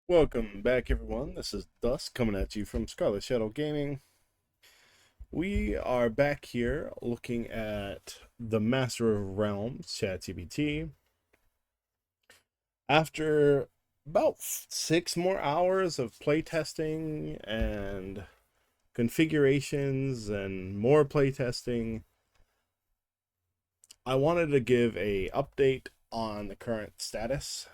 Welcome back, everyone. This is Dusk coming at you from Scarlet Shadow Gaming. We are back here looking at the Master of Realms, ChatGPT. After about 6 more hours of playtesting and configurations and more playtesting, I wanted to give a update on the current status.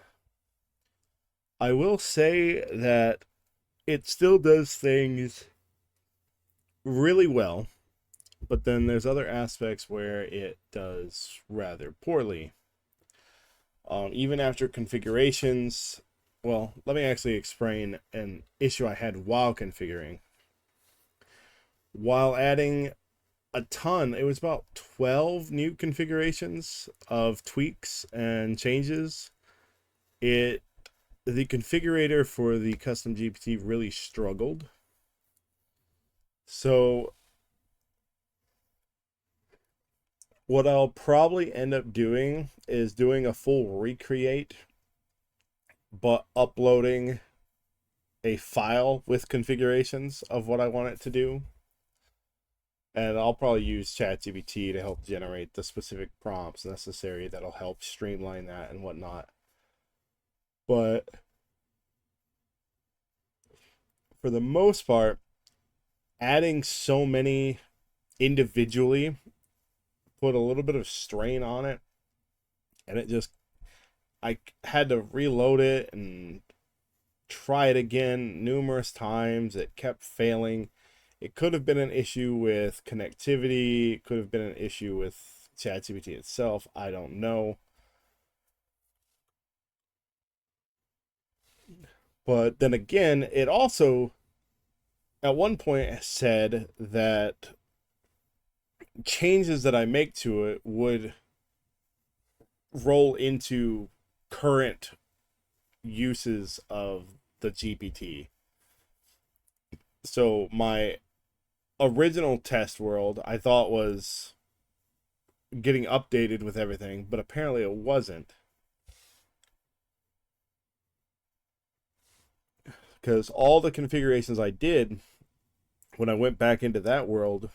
I will say that it still does things really well, but then there's other aspects where it does rather poorly. Even after configurations, well, let me actually explain an issue I had while configuring. While adding a ton, it was about 12 new configurations of tweaks and changes. The configurator for the custom GPT really struggled. So what I'll probably end up doing is doing a full recreate, but uploading a file with configurations of what I want it to do. And I'll probably use ChatGPT to help generate the specific prompts necessary that'll help streamline that and whatnot. But for the most part, adding so many individually put a little bit of strain on it. And I had to reload it and try it again numerous times. It kept failing. It could have been an issue with connectivity. It could have been an issue with ChatGPT itself. I don't know. But then again, it also at one point said that changes that I make to it would roll into current uses of the GPT. So my original test world I thought was getting updated with everything, but apparently it wasn't. Because all the configurations I did when I went back into that world,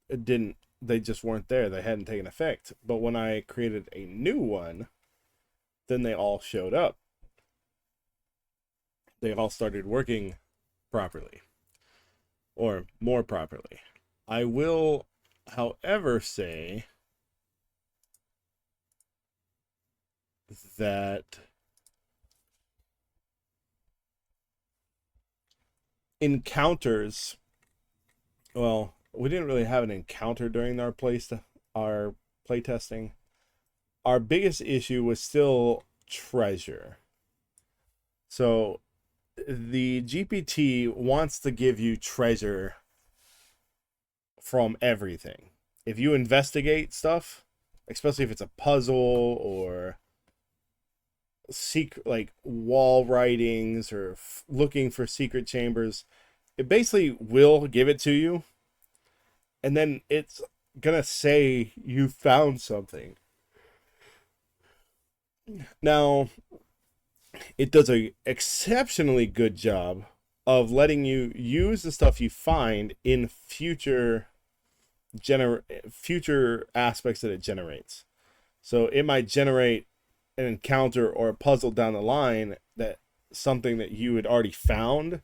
they just weren't there. They hadn't taken effect. But when I created a new one, then they all showed up. They all started working properly, or more properly. I will, however, say that encounters, well, we didn't really have an encounter during our playtesting. Our biggest issue was still treasure. So the GPT wants to give you treasure from everything. If you investigate stuff, especially if it's a puzzle or secret, like wall writings or looking for secret chambers, it basically will give it to you, and then it's gonna say you found something. Now, it does a exceptionally good job of letting you use the stuff you find in future aspects that it generates. So it might generate an encounter or a puzzle down the line that something that you had already found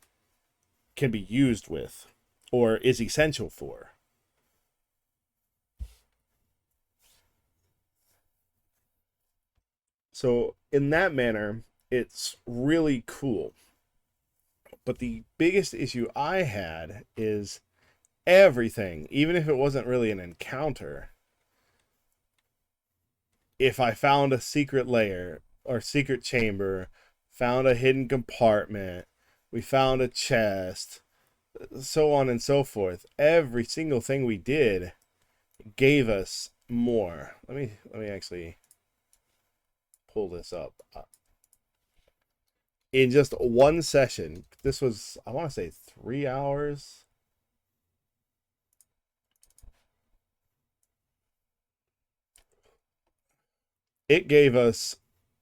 can be used with or is essential for. So in that manner, it's really cool. But the biggest issue I had is everything, even if it wasn't really an encounter, if I found a secret layer or secret chamber, found a hidden compartment, we found a chest, so on and so forth, every single thing we did gave us more. Let me actually pull this up. In just one session, this was, I want to say, 3 hours. It gave us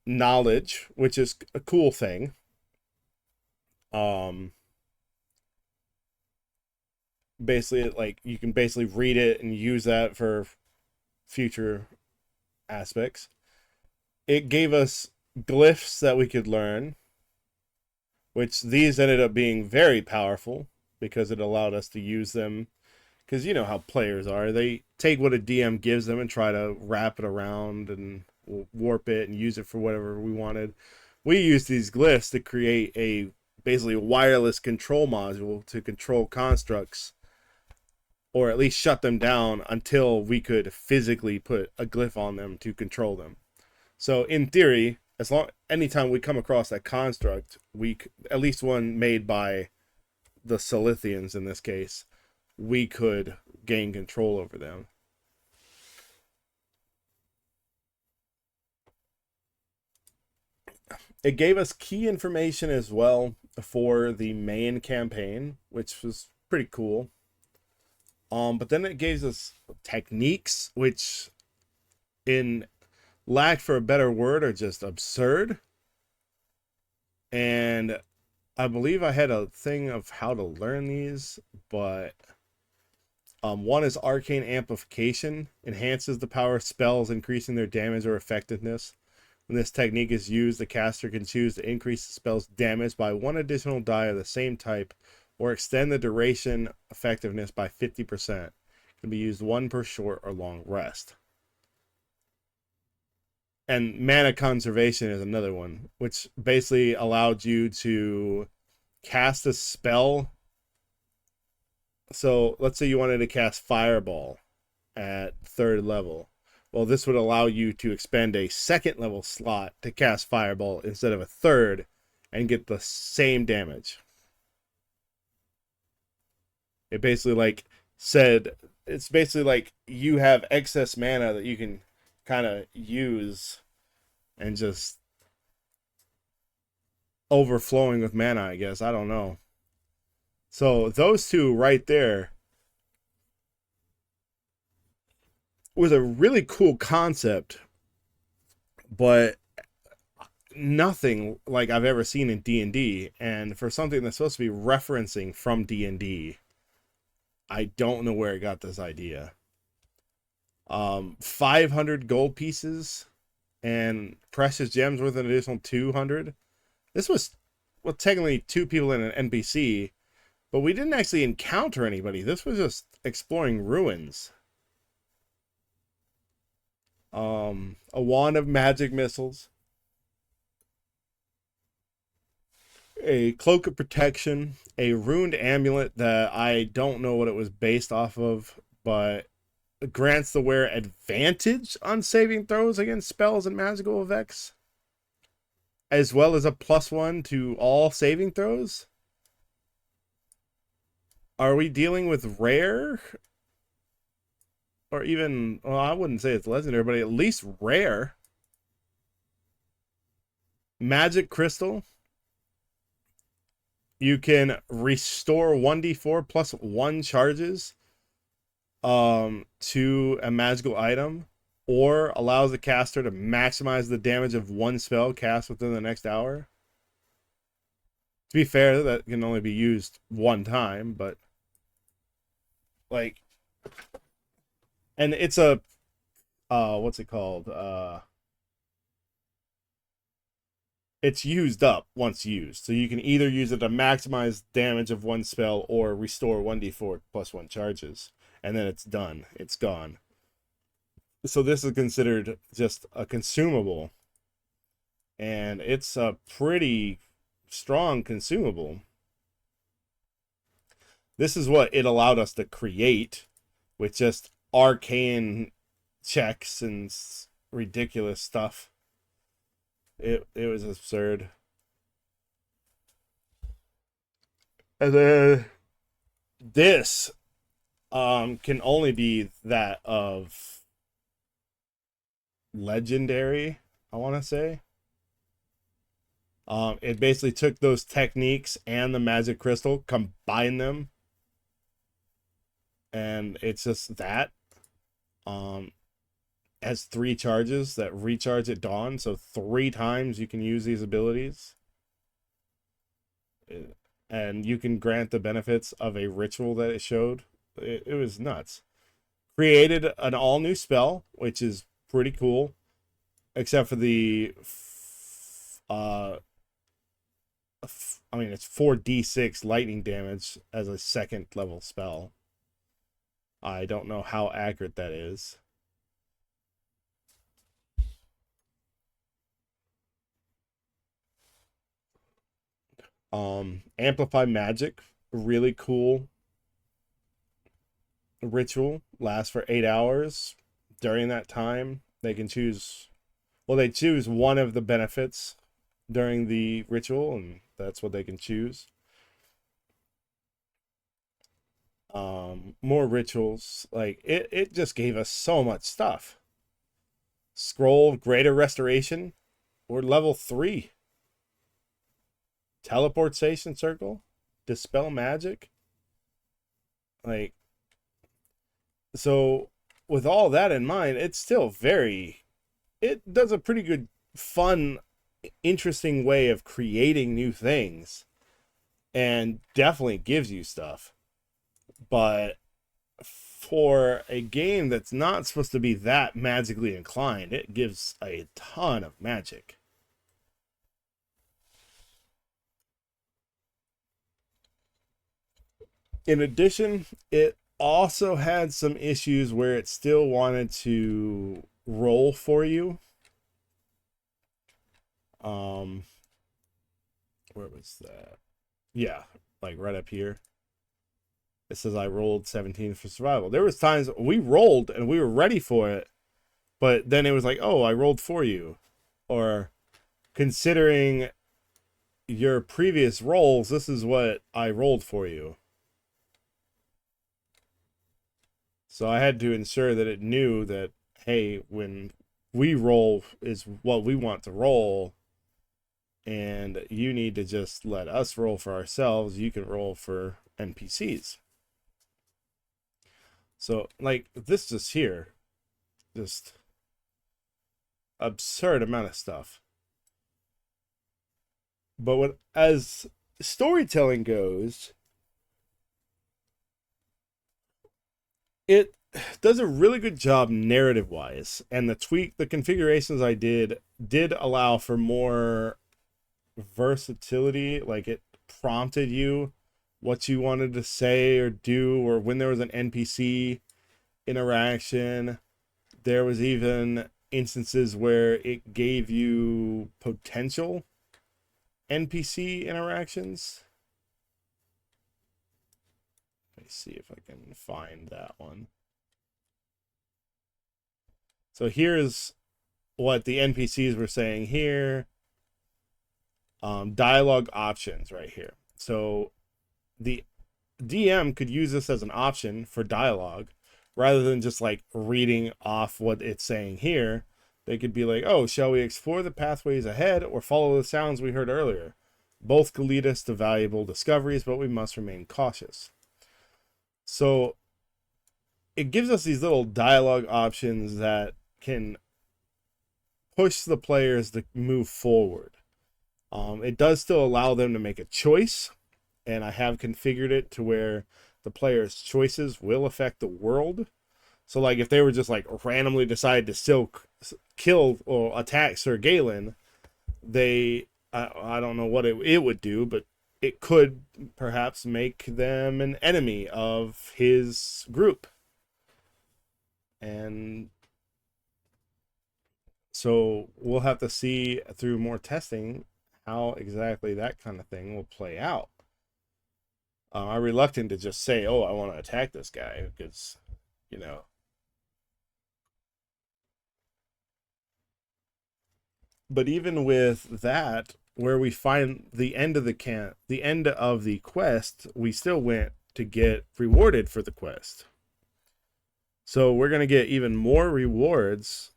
knowledge, which is a cool thing. Um, basically, like you can basically read it and use that for future aspects. It gave us glyphs that we could learn, which these ended up being very powerful because it allowed us to use them. Because you know how players are. They take what a DM gives them and try to wrap it around and warp it and use it for whatever we wanted. We used these glyphs to create a basically wireless control module to control constructs, or at least shut them down until we could physically put a glyph on them to control them. So in theory, as long anytime we come across that construct, we at least one made by the Silithians in this case, we could gain control over them. It gave us key information as well for the main campaign, which was pretty cool. But then it gave us techniques, which, in lack for a better word, are just absurd. And I believe I had a thing of how to learn these, but one is arcane amplification, enhances the power of spells, increasing their damage or effectiveness. When this technique is used, the caster can choose to increase the spell's damage by one additional die of the same type, or extend the duration effectiveness by 50%. It can be used one per short or long rest. And mana conservation is another one, which basically allowed you to cast a spell. So let's say you wanted to cast Fireball at 3rd level. Well, this would allow you to expend a 2nd level slot to cast Fireball instead of a 3rd and get the same damage. It basically it's basically like you have excess mana that you can kind of use and just overflowing with mana, I guess. I don't know. So those two right there was a really cool concept, but nothing like I've ever seen in D&D. And for something that's supposed to be referencing from D&D, I don't know where it got this idea. 500 gold pieces and precious gems worth an additional 200. This was, well, technically 2 people in an NPC, but we didn't actually encounter anybody. This was just exploring ruins. A wand of magic missiles, a cloak of protection, a ruined amulet that I don't know what it was based off of, but grants the wearer advantage on saving throws against spells and magical effects, as well as a +1 to all saving throws. Are we dealing with rare? Or even, well, I wouldn't say it's legendary, but at least rare. Magic crystal. You can restore 1d4 plus 1 charges to a magical item, or allows the caster to maximize the damage of one spell cast within the next hour. To be fair, that can only be used one time, but like, and it's a what's it called? It's used up once used. So you can either use it to maximize damage of one spell or restore 1d4 plus 1 charges. And then it's done. It's gone. So this is considered just a consumable. And it's a pretty strong consumable. This is what it allowed us to create with just arcane checks and ridiculous stuff. It was absurd. And then this can only be that of legendary, I want to say. It basically took those techniques and the magic crystal, combined them, and it's just that. Has 3 charges that recharge at dawn, so 3 times you can use these abilities. and you can grant the benefits of a ritual that it showed. It was nuts. Created an all new spell, which is pretty cool, except for the I mean, it's 4d6 lightning damage as a second level spell. I don't know how accurate that is. Amplify magic, really cool ritual, lasts for 8 hours. During that time, they can choose, well, they choose one of the benefits during the ritual, and that's what they can choose. More rituals, like it just gave us so much stuff. Scroll of Greater Restoration, or level 3. Teleportation Circle, Dispel Magic. Like, so with all that in mind, it's still it does a pretty good, fun, interesting way of creating new things, and definitely gives you stuff. But for a game that's not supposed to be that magically inclined, it gives a ton of magic. In addition, it also had some issues where it still wanted to roll for you. Where was that? Yeah, like right up here. It says I rolled 17 for survival. There was times we rolled and we were ready for it, but then it was like, oh, I rolled for you. Or considering your previous rolls, this is what I rolled for you. So I had to ensure that it knew that, hey, when we roll is what we want to roll, and you need to just let us roll for ourselves. You can roll for NPCs. So, like, this just here, just absurd amount of stuff. But what, as storytelling goes, it does a really good job narrative wise, and the configurations I did allow for more versatility. Like, it prompted you what you wanted to say or do, or when there was an NPC interaction. There was even instances where it gave you potential NPC interactions. Let me see if I can find that one. So here's what the NPCs were saying here. Dialogue options right here. So the DM could use this as an option for dialogue rather than just like reading off what it's saying here. They could be like, oh, shall we explore the pathways ahead or follow the sounds we heard earlier? Both could lead us to valuable discoveries, but we must remain cautious. So it gives us these little dialogue options that can push the players to move forward. It does still allow them to make a choice, and I have configured it to where the player's choices will affect the world. So, like, if they were just like randomly decide to still kill or attack Sir Galen, I don't know what it would do, but it could perhaps make them an enemy of his group. And so we'll have to see through more testing how exactly that kind of thing will play out. I'm reluctant to just say, oh, I want to attack this guy, because, you know. But even with that, where we find the end of the end of the quest, we still went to get rewarded for the quest. So we're going to get even more rewards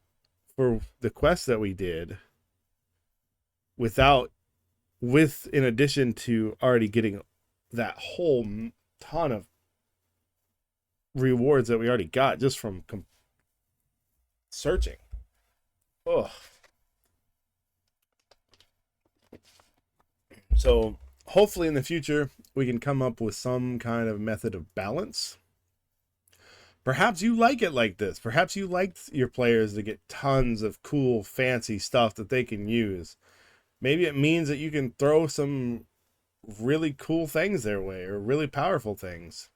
for the quest that we did in addition to already getting that whole ton of rewards that we already got just from searching. Ugh. So hopefully in the future we can come up with some kind of method of balance. Perhaps you like it like this. Perhaps you like your players to get tons of cool, fancy stuff that they can use. Maybe it means that you can throw some really cool things their way, or really powerful things.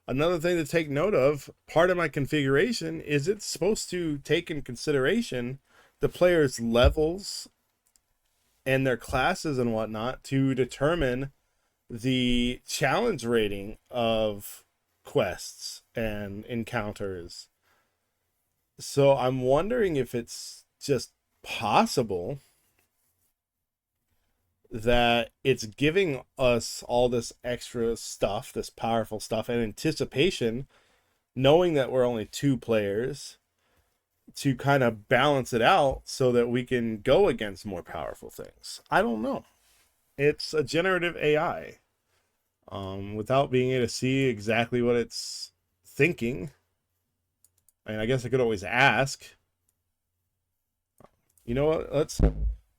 Another thing to take note of, part of my configuration is it's supposed to take in consideration the players' levels and their classes and whatnot to determine the challenge rating of quests and encounters. So I'm wondering if it's just possible that it's giving us all this extra stuff, this powerful stuff, and anticipation, knowing that we're only 2 players, to kind of balance it out so that we can go against more powerful things. I don't know. It's a generative AI. Without being able to see exactly what it's thinking, I mean, I guess I could always ask. You know what?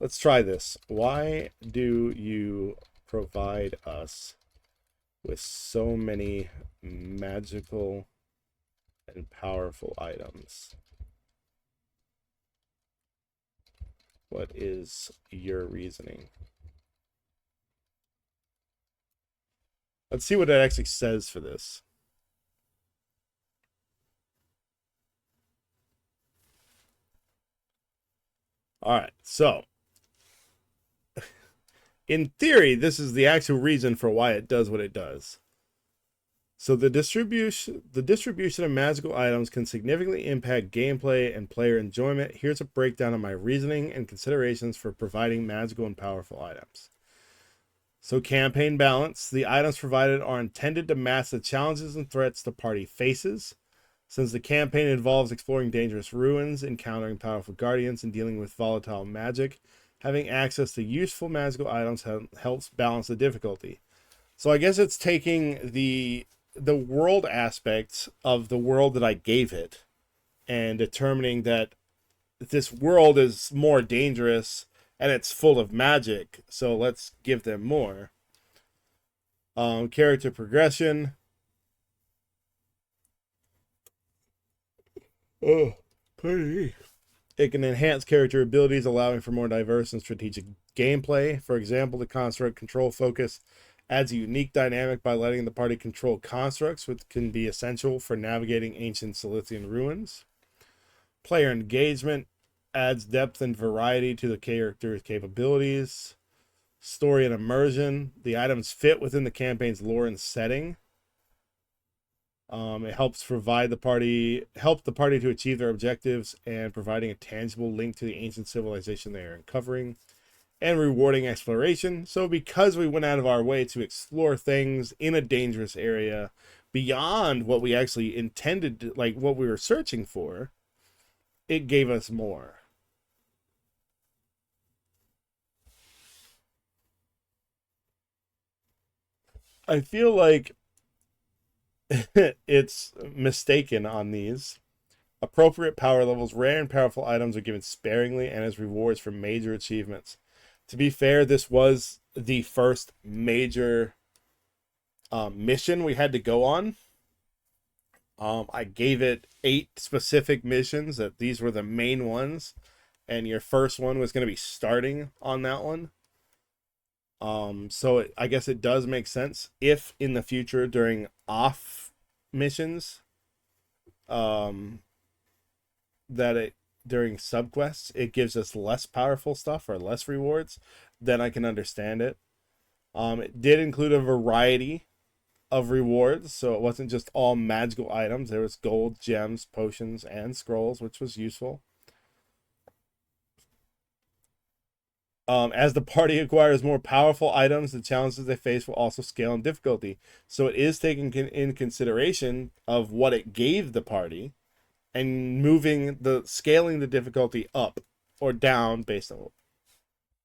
Let's try this. Why do you provide us with so many magical and powerful items? What is your reasoning? Let's see what it actually says for this. All right, so in theory, this is the actual reason for why it does what it does. So the distribution of magical items can significantly impact gameplay and player enjoyment. Here's a breakdown of my reasoning and considerations for providing magical and powerful items. So campaign balance. The items provided are intended to match the challenges and threats the party faces. Since the campaign involves exploring dangerous ruins, encountering powerful guardians, and dealing with volatile magic, having access to useful magical items helps balance the difficulty. So I guess it's taking the world aspects of the world that I gave it and determining that this world is more dangerous and it's full of magic, so let's give them more. Character progression. Oh, pretty. It can enhance character abilities, allowing for more diverse and strategic gameplay. For example, the construct control focus adds a unique dynamic by letting the party control constructs, which can be essential for navigating ancient Silithian ruins. Player engagement adds depth and variety to the character's capabilities. Story and immersion. The items fit within the campaign's lore and setting. It helps help the party to achieve their objectives and providing a tangible link to the ancient civilization they are uncovering, and rewarding exploration. So because we went out of our way to explore things in a dangerous area beyond what we actually intended, like what we were searching for, it gave us more. I feel like it's mistaken on these. Appropriate power levels. Rare and powerful items are given sparingly and as rewards for major achievements. To be fair, this was the first major mission we had to go on. I gave it 8 specific missions, that these were the main ones, and your first one was going to be starting on that one. So I guess it does make sense if in the future during off missions, that it during subquests it gives us less powerful stuff or less rewards, then I can understand it. It did include a variety of rewards, so it wasn't just all magical items. There was gold, gems, potions, and scrolls, which was useful. As the party acquires more powerful items, the challenges they face will also scale in difficulty. So it is taking in consideration of what it gave the party and scaling the difficulty up or down based on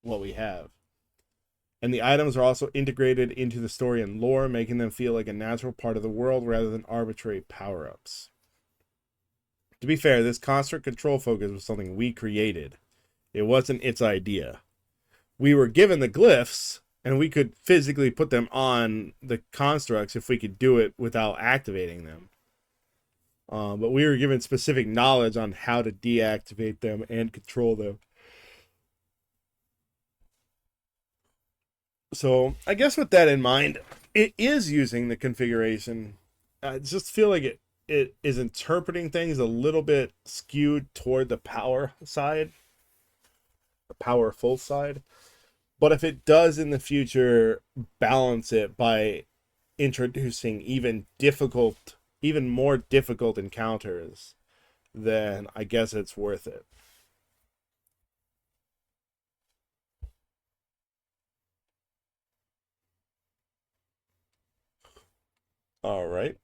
what we have. And the items are also integrated into the story and lore, making them feel like a natural part of the world rather than arbitrary power-ups. To be fair, this construct control focus was something we created. It wasn't its idea. We were given the glyphs And we could physically put them on the constructs if we could do it without activating them. But we were given specific knowledge on how to deactivate them and control them. So I guess with that in mind, it is using the configuration. I just feel like it is interpreting things a little bit skewed toward the power side, the powerful side. But if it does in the future balance it by introducing even more difficult encounters, then I guess it's worth it. All right.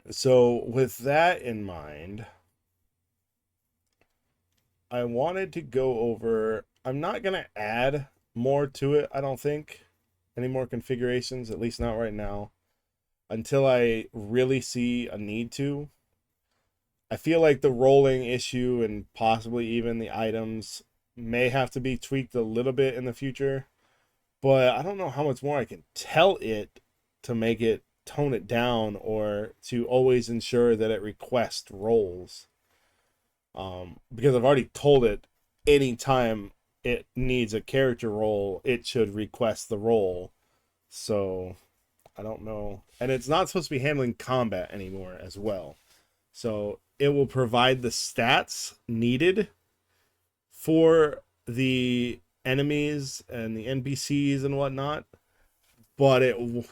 So with that in mind, I wanted to go over. I'm not going to add more to it, I don't think. Any more configurations, at least not right now, until I really see a need to. I feel like the rolling issue and possibly even the items may have to be tweaked a little bit in the future, but I don't know how much more I can tell it to make it tone it down or to always ensure that it requests rolls. Because I've already told it anytime it needs a character roll, it should request the roll. So I don't know. And it's not supposed to be handling combat anymore as well. So it will provide the stats needed for the enemies and the NPCs and whatnot, but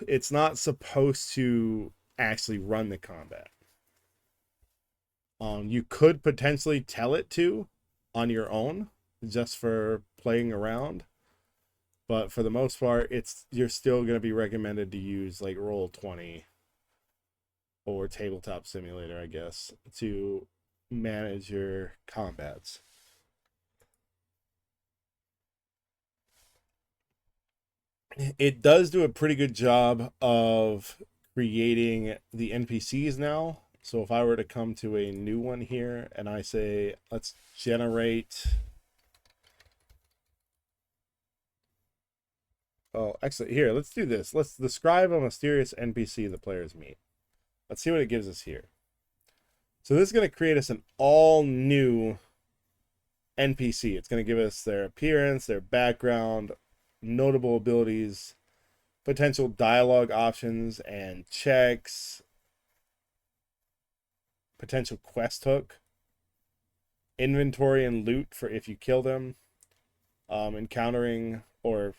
it's not supposed to actually run the combat. You could potentially tell it to on your own just for playing around, but for the most part, you're still going to be recommended to use like Roll20 or Tabletop Simulator, I guess, to manage your combats. It does do a pretty good job of creating the NPCs now. So if I were to come to a new one here and I say, let's generate. Oh, actually, here, let's do this. Let's describe a mysterious NPC the players meet. Let's see what it gives us here. So this is going to create us an all new NPC. It's going to give us their appearance, their background, notable abilities, potential dialogue options and checks, potential quest hook, inventory and loot for if you kill them, encountering or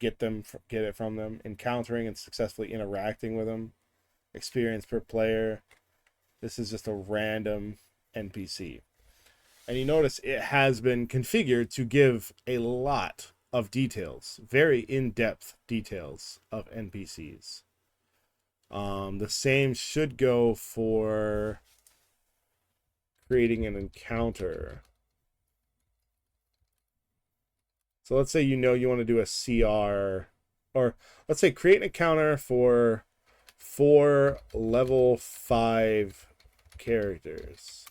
get it from them, encountering and successfully interacting with them, experience per player. This is just a random NPC. And you notice it has been configured to give a lot of details, very in-depth details of NPCs. The same should go for creating an encounter. So let's say you want to do a CR, or let's say create an encounter for 4 level 5 characters.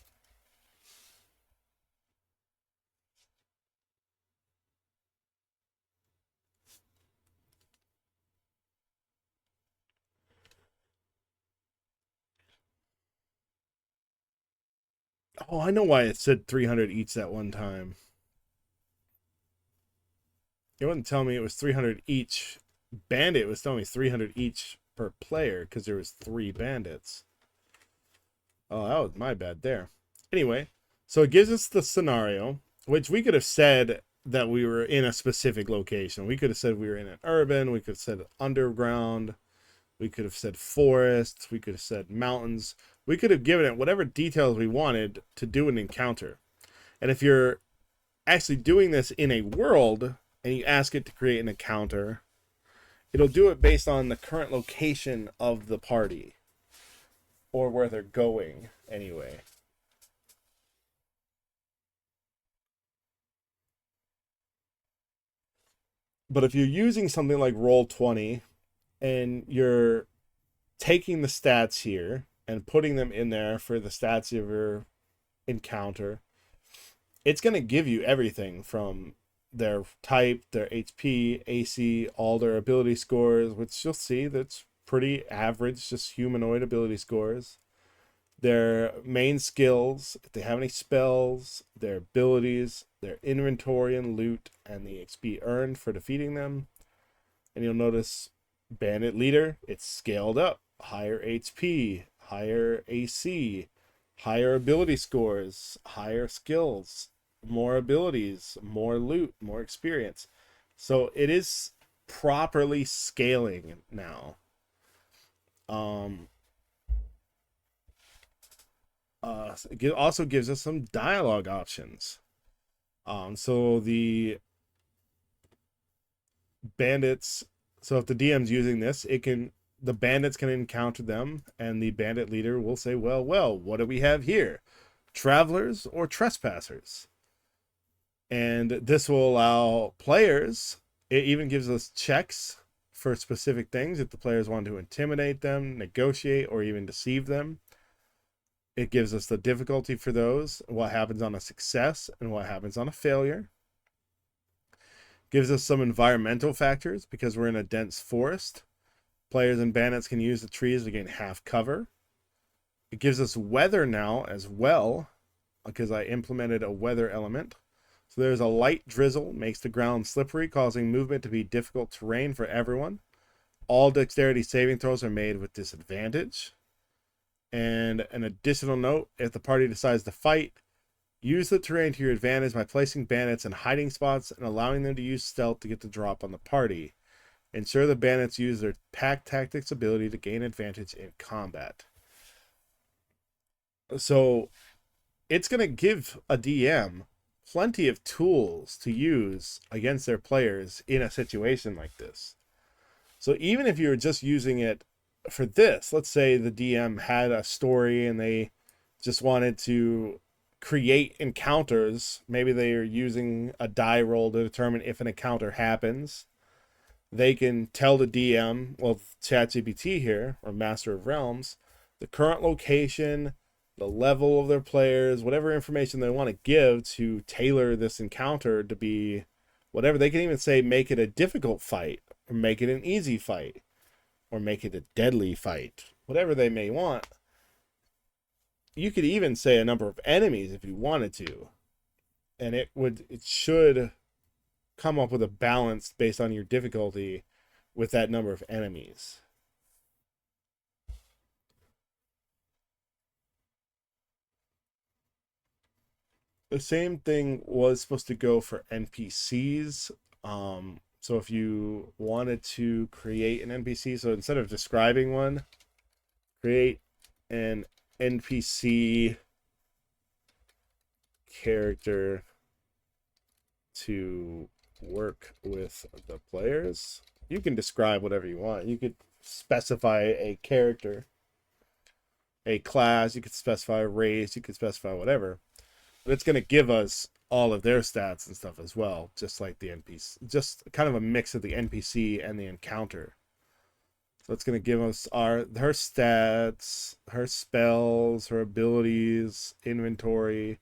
Oh, I know why it said 300 each that one time. It wouldn't tell me it was 300 each bandit. It was telling me 300 each per player because there was 3 bandits. Oh, that was my bad there. Anyway, so it gives us the scenario, which we could have said that we were in a specific location. We could have said we were in an urban. We could have said underground. We could have said forest. We could have said mountains. We could have given it whatever details we wanted to do an encounter. And if you're actually doing this in a world and you ask it to create an encounter, it'll do it based on the current location of the party or where they're going anyway. But if you're using something like Roll20 and you're taking the stats here and putting them in there for the stats of your encounter, it's going to give you everything from their type, their HP, AC, all their ability scores, which you'll see that's pretty average, just humanoid ability scores. Their main skills, if they have any spells, their abilities, their inventory and loot, and the XP earned for defeating them. And you'll notice Bandit Leader, it's scaled up. Higher HP, higher AC, higher ability scores, higher skills, more abilities, more loot, more experience. So it is properly scaling now. It also gives us some dialogue options. So the bandits, so if the DM's using this, the bandits can encounter them, and the bandit leader will say, well, what do we have here? Travelers or trespassers? And this will allow players, it even gives us checks for specific things if the players want to intimidate them, negotiate, or even deceive them. It gives us the difficulty for those, what happens on a success and what happens on a failure. Gives us some environmental factors because we're in a dense forest. Players and bandits can use the trees to gain half cover. It gives us weather now as well because I implemented a weather element. So there's a light drizzle, makes the ground slippery, causing movement to be difficult terrain for everyone. All dexterity saving throws are made with disadvantage. And an additional note, if the party decides to fight, use the terrain to your advantage by placing bandits in hiding spots and allowing them to use stealth to get the drop on the party. Ensure the bandits use their pack tactics ability to gain advantage in combat. So it's going to give a DM plenty of tools to use against their players in a situation like this. So even if you're just using it for this, let's say the DM had a story and they just wanted to create encounters. Maybe they are using a die roll to determine if an encounter happens. They can tell the DM, well, ChatGPT here, or Master of Realms, the current location, the level of their players, whatever information they want to give to tailor this encounter to be whatever. They can even say, make it a difficult fight, or make it an easy fight, or make it a deadly fight, whatever they may want. You could even say a number of enemies if you wanted to, and it should come up with a balance based on your difficulty with that number of enemies. The same thing was supposed to go for NPCs. So if you wanted to create an NPC, so instead of describing one, create an NPC character to work with the players. You can describe whatever you want. You could specify a character, a class, you could specify a race, you could specify whatever. But it's going to give us all of their stats and stuff as well, just like the NPC, just kind of a mix of the NPC and the encounter. So it's going to give us her stats, her spells, her abilities, inventory,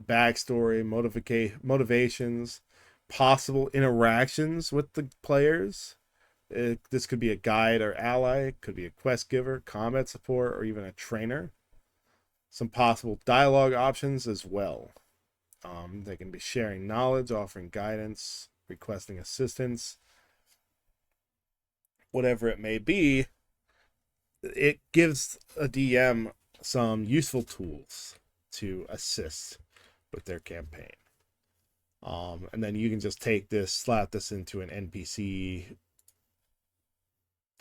backstory, motivations, possible interactions with the players. This could be a guide or ally, it could be a quest giver, combat support, or even a trainer. Some possible dialogue options as well. They can be sharing knowledge, offering guidance, requesting assistance, whatever it may be. It gives a DM some useful tools to assist with their campaign. And then you can just take this, slap this into an NPC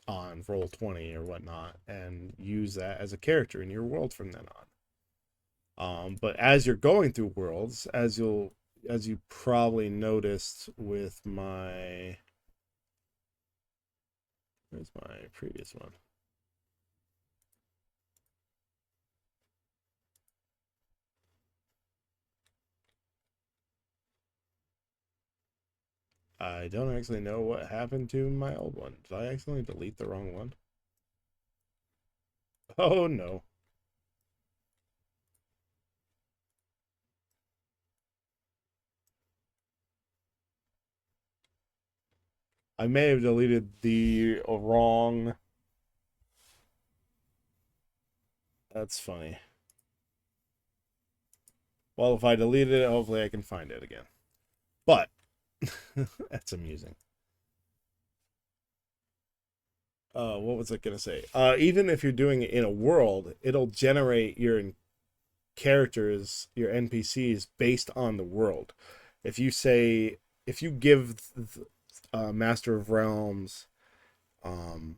on Roll20 or whatnot, and use that as a character in your world from then on. But as you're going through worlds, as you probably noticed with my, where's my previous one? I don't actually know what happened to my old one. Did I accidentally delete the wrong one? Oh no. I may have deleted the wrong. That's funny. Well, if I deleted it, hopefully I can find it again. But that's amusing. What was I gonna say? Even if you're doing it in a world, it'll generate your characters, your NPCs, based on the world. If you say, if you give Master of Realms um,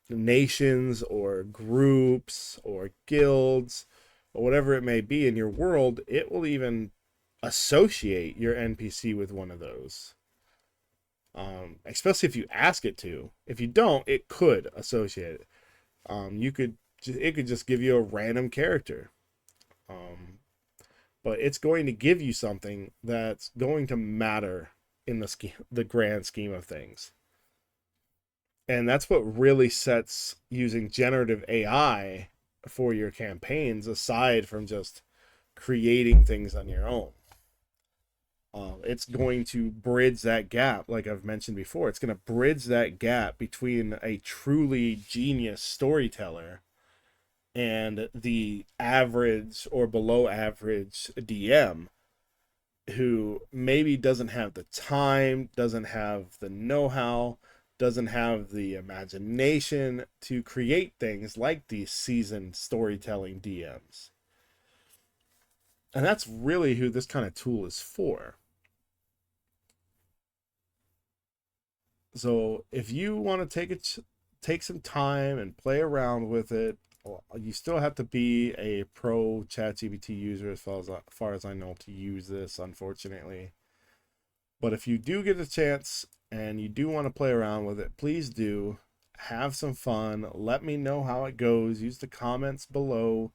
nations or groups or guilds or whatever it may be in your world, it will even associate your NPC with one of those. Especially if you ask it to. If you don't, it could associate it. You could, it could just give you a random character. Um, but it's going to give you something that's going to matter in the grand scheme of things. And that's what really sets using generative AI for your campaigns aside from just creating things on your own. It's going to bridge that gap, like I've mentioned before. It's going to bridge that gap between a truly genius storyteller and the average or below average DM who maybe doesn't have the time, doesn't have the know how, doesn't have the imagination to create things like these seasoned storytelling DMs. And that's really who this kind of tool is for. So if you want to take some time and play around with it, you still have to be a pro ChatGPT user as far as I know to use this, unfortunately. But if you do get a chance and you do want to play around with it, please do. Have some fun. Let me know how it goes. Use the comments below.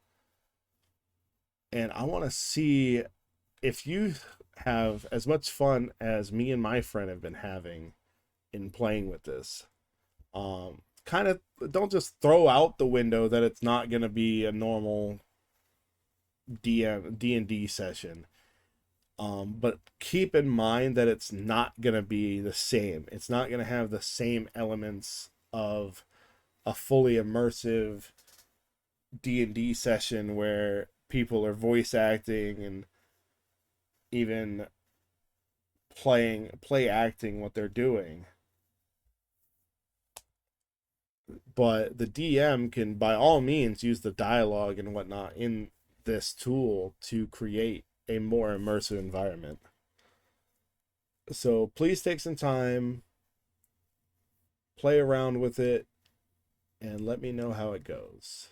And I want to see if you have as much fun as me and my friend have been having in playing with this. Kind of don't just throw out the window that it's not going to be a normal D&D session. But keep in mind that it's not going to be the same. It's not going to have the same elements of a fully immersive D&D session where people are voice acting and even play acting what they're doing. But the DM can by all means use the dialogue and whatnot in this tool to create a more immersive environment. So please take some time, play around with it, and let me know how it goes.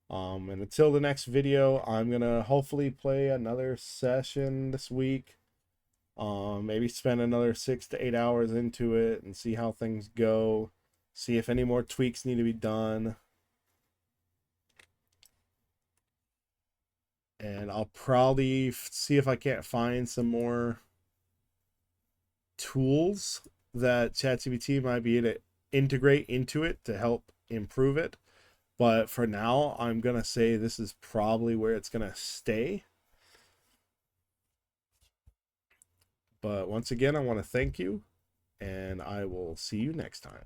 And until the next video, I'm gonna hopefully play another session this week. Maybe spend another 6 to 8 hours into it and see how things go. See if any more tweaks need to be done. And I'll probably see if I can't find some more tools that ChatGPT might be able to integrate into it to help improve it. But for now, I'm going to say this is probably where it's going to stay. But once again, I want to thank you, and I will see you next time.